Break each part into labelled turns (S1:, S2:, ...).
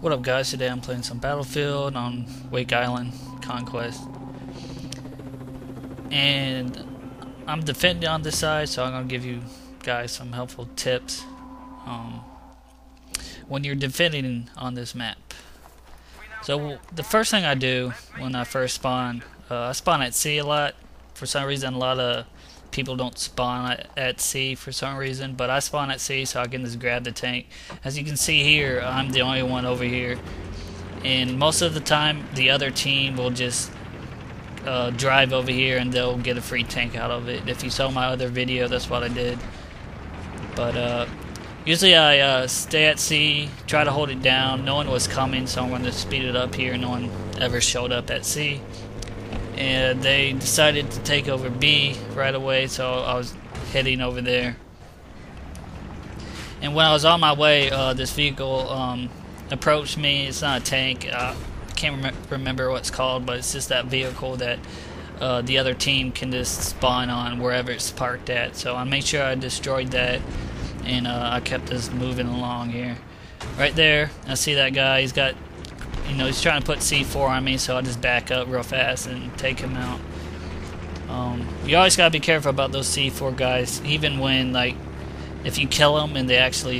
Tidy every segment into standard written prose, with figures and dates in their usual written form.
S1: What up guys, today I'm playing some Battlefield on Wake Island Conquest. And I'm defending on this side, so I'm going to give you guys some helpful tips when you're defending on this map. So the first thing I do when I first spawn, I spawn at sea a lot. For some reason a lot of people don't spawn at sea for some reason, but I spawn at sea so I can just grab the tank. As you can see here, I'm the only one over here, and most of the time the other team will just drive over here and they'll get a free tank out of it. If you saw my other video, that's what I did. But usually I stay at sea, try to hold it down. No one was coming, so I'm going to speed it up here. No one ever showed up at sea. And they decided to take over B right away, so I was heading over there. And when I was on my way, this vehicle approached me. It's not a tank. I can't remember what it's called, but it's just that vehicle that the other team can just spawn on wherever it's parked at. So I made sure I destroyed that, and I kept this moving along here. Right there, I see that guy. He's got, he's trying to put C4 on me, so I'll just back up real fast and take him out. You always gotta be careful about those C4 guys, even when, like, if you kill them and they actually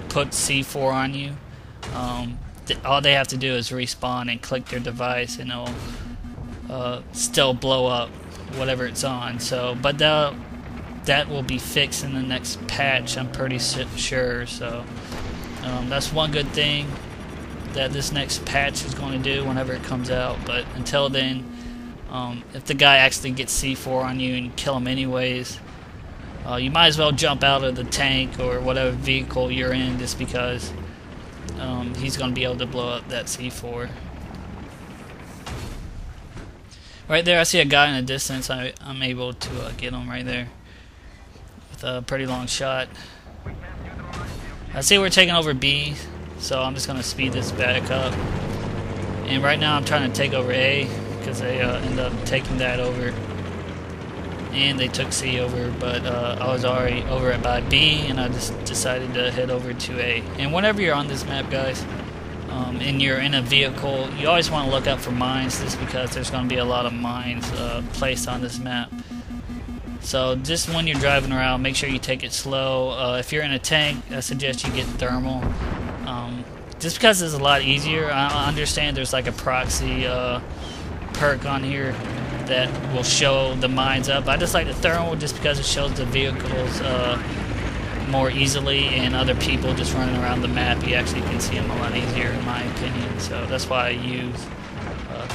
S1: put C4 on you, all they have to do is respawn and click their device, and it'll still blow up whatever it's on. So, but that will be fixed in the next patch, I'm pretty sure. So that's one good thing that this next patch is going to do whenever it comes out. But until then, if the guy actually gets C4 on you and you kill him anyways, you might as well jump out of the tank or whatever vehicle you're in, just because he's going to be able to blow up that C4. Right there, I see a guy in the distance. I'm able to get him right there with a pretty long shot. I see we're taking over B, so I'm just going to speed this back up. And right now I'm trying to take over A, because they end up taking that over. And they took C over, but I was already over it by B, and I just decided to head over to A. And whenever you're on this map, guys, and you're in a vehicle, you always want to look out for mines, just because there's going to be a lot of mines placed on this map. So just when you're driving around, make sure you take it slow. If you're in a tank, I suggest you get thermal. Just because it's a lot easier. I understand there's like a proxy perk on here that will show the mines up. I just like the thermal just because it shows the vehicles more easily, and other people just running around the map, you actually can see them a lot easier in my opinion. So that's why I use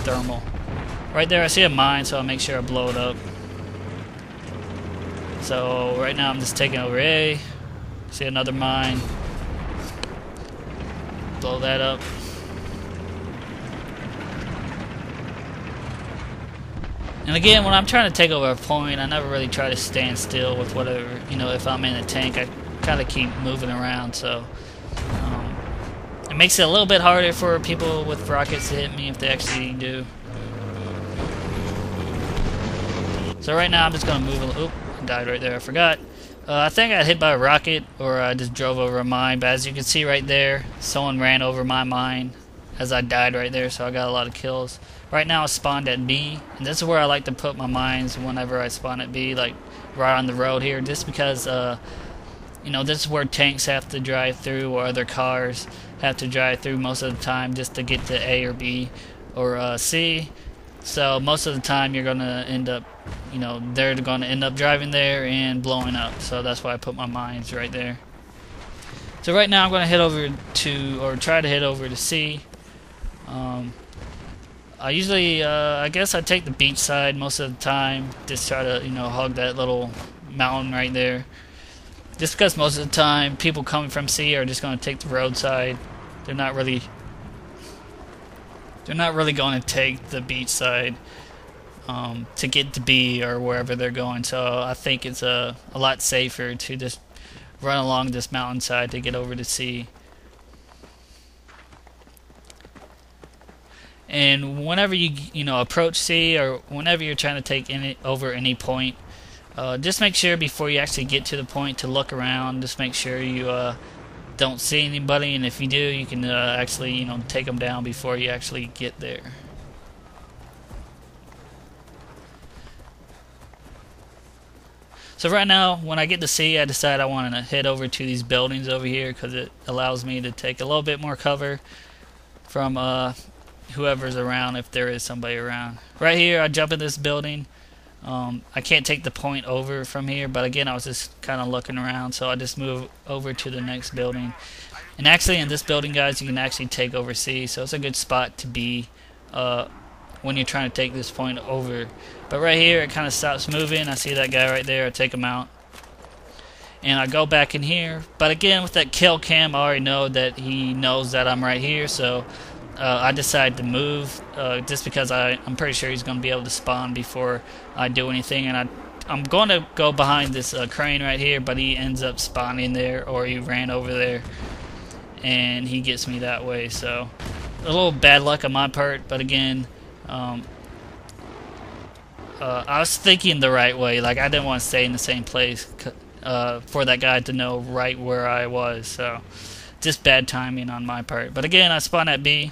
S1: thermal. Right there I see a mine, so I'll make sure I blow it up. So right now I'm just taking over A. See another mine. Blow that up. And again, when I'm trying to take over a point, I never really try to stand still with whatever, if I'm in a tank, I kind of keep moving around. So it makes it a little bit harder for people with rockets to hit me if they actually do. So right now I'm just going to move a little. Oop, I died right there, I forgot. I think I got hit by a rocket, or I just drove over a mine, but as you can see right there, someone ran over my mine as I died right there, so I got a lot of kills. Right now I spawned at B, and this is where I like to put my mines whenever I spawn at B, like right on the road here, just because this is where tanks have to drive through, or other cars have to drive through most of the time just to get to A or B or C. So most of the time you're going to end up, they're going to end up driving there and blowing up. So that's why I put my mines right there. So right now I'm going to head over to, or try to head over to C. I usually, I guess I take the beach side most of the time. Just try to, hug that little mountain right there. Just because most of the time people coming from C are just going to take the roadside. They're not really going to take the beach side to get to B or wherever they're going. So I think it's a lot safer to just run along this mountainside to get over to C. And whenever you approach C, or whenever you're trying to take over any point, just make sure before you actually get to the point to look around. Just make sure you don't see anybody, and if you do, you can actually, you know, take them down before you actually get there. So right now, when I get to C, I decide I want to head over to these buildings over here because it allows me to take a little bit more cover from whoever's around, if there is somebody around. Right here, I jump in this building. I can't take the point over from here, but again, I was just kind of looking around, so I just move over to the next building. And actually, in this building, guys, you can actually take over C, so it's a good spot to be when you're trying to take this point over. But right here, it kind of stops moving. I see that guy right there. I take him out. And I go back in here. But again, with that kill cam, I already know that he knows that I'm right here. So I decide to move just because I'm pretty sure he's going to be able to spawn before I do anything. And I'm going to go behind this crane right here, but he ends up spawning there, or he ran over there. And he gets me that way. So a little bad luck on my part. But again, I was thinking the right way. Like, I didn't want to stay in the same place for that guy to know right where I was. So just bad timing on my part. But again, I spawn at B.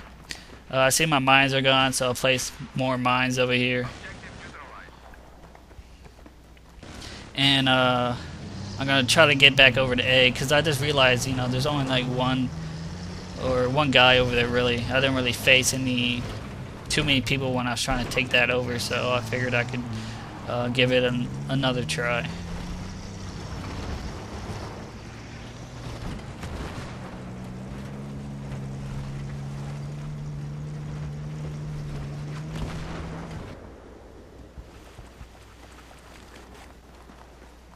S1: I see my mines are gone, so I'll place more mines over here. And I'm going to try to get back over to A, because I just realized, you know, there's only like one guy over there, really. I didn't really face too many people when I was trying to take that over, so I figured I could give it another try.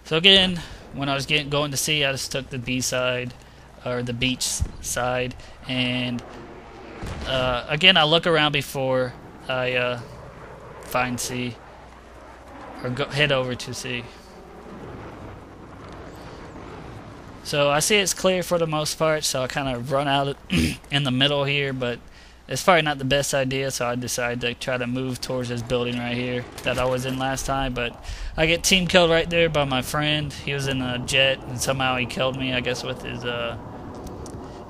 S1: So again, when I was going to C, I just took the B side, or the beach side, and again, I look around before I find C, or head over to C. So I see it's clear for the most part, so I kind of run out in the middle here, but it's probably not the best idea, so I decided to try to move towards this building right here that I was in last time. But I get team killed right there by my friend. He was in a jet, and somehow he killed me, I guess with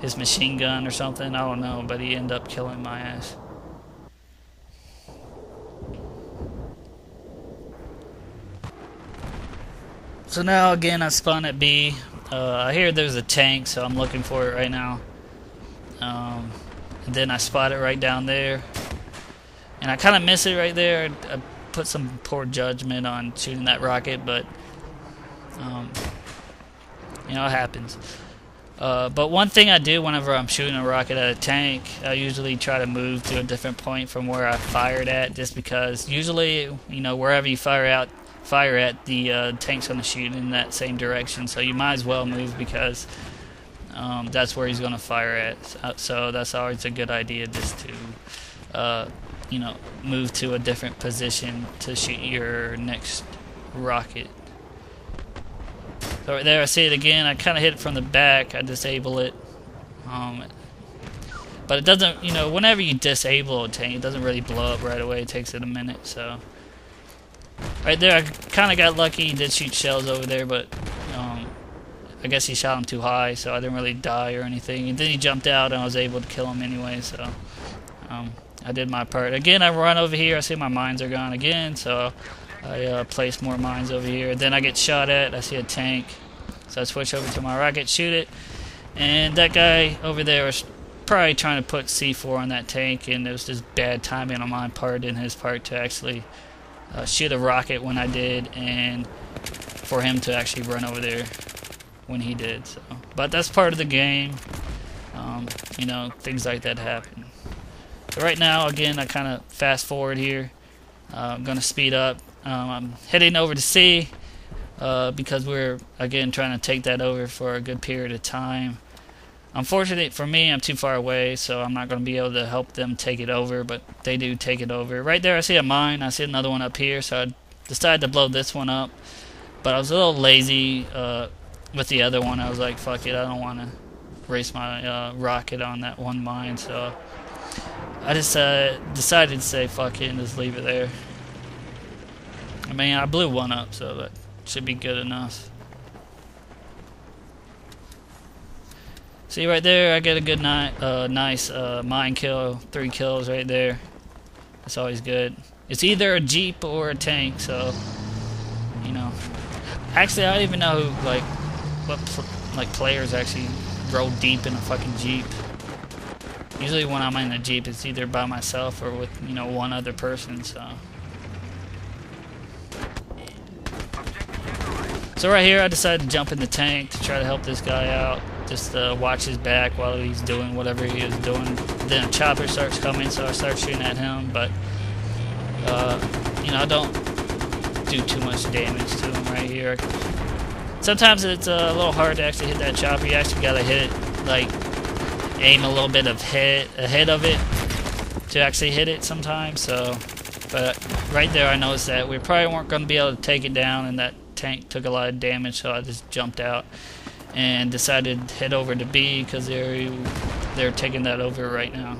S1: his machine gun or something. I don't know, but he ended up killing my ass. So now again, I spawn at B. I hear there's a tank, so I'm looking for it right now. And then I spot it right down there, and I kind of miss it right there. I put some poor judgment on shooting that rocket, but you know, it happens. But one thing I do whenever I'm shooting a rocket at a tank, I usually try to move to a different point from where I fired at, just because usually, you know, wherever you fire at, the tank's going to shoot in that same direction. So you might as well move, because that's where he's going to fire at. So that's always a good idea, just to you know, move to a different position to shoot your next rocket. So right there, I see it again. I kind of hit it from the back. I disable it. But it doesn't, you know, whenever you disable a tank, it doesn't really blow up right away. It takes it a minute. So right there, I kind of got lucky. He did shoot shells over there, but I guess he shot him too high, so I didn't really die or anything. And then he jumped out, and I was able to kill him anyway. So I did my part. Again, I run over here. I see my mines are gone again, so I place more mines over here. Then I get shot at. I see a tank, so I switch over to my rocket, shoot it, and that guy over there was probably trying to put C4 on that tank, and it was just bad timing on my part and his part to actually shoot a rocket when I did, and for him to actually run over there when he did. So, but that's part of the game. You know, things like that happen. So right now, again, I kind of fast forward here. I'm going to speed up. I'm heading over to C because we're, again, trying to take that over for a good period of time. Unfortunately for me, I'm too far away, so I'm not going to be able to help them take it over, but they do take it over. Right there, I see a mine. I see another one up here, so I decided to blow this one up. But I was a little lazy with the other one. I was like, fuck it, I don't want to waste my rocket on that one mine, so I just decided to say fuck it and just leave it there. I mean, I blew one up, so that should be good enough. See right there, I get a good nice mine kill, 3 kills right there. That's always good. It's either a Jeep or a tank, so you know. Actually, I don't even know who, what players actually roll deep in a fucking Jeep. Usually when I'm in a Jeep, it's either by myself or with, you know, one other person, so. So right here, I decided to jump in the tank to try to help this guy out. Just watch his back while he's doing whatever he is doing. Then a chopper starts coming, so I start shooting at him, but, you know, I don't do too much damage to him right here. Sometimes it's a little hard to actually hit that chopper. You actually gotta hit it, like, aim a little bit of ahead of it to actually hit it sometimes. So, but right there I noticed that we probably weren't going to be able to take it down, and that tank took a lot of damage, so I just jumped out and decided to head over to B because they're taking that over right now.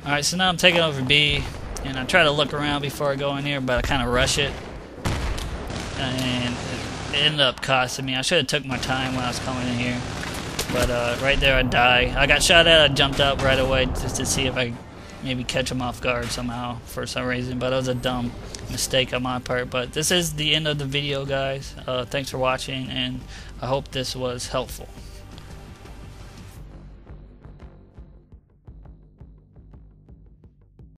S1: Alright, so now I'm taking over B, and I try to look around before I go in here, but I kind of rush it, and it ended up costing me. I should have took my time when I was coming in here, but right there I die. I got shot at, I jumped up right away just to see if I could maybe catch him off guard somehow for some reason, but it was a dumb mistake on my part. But this is the end of the video, guys. Thanks for watching, and I hope this was helpful.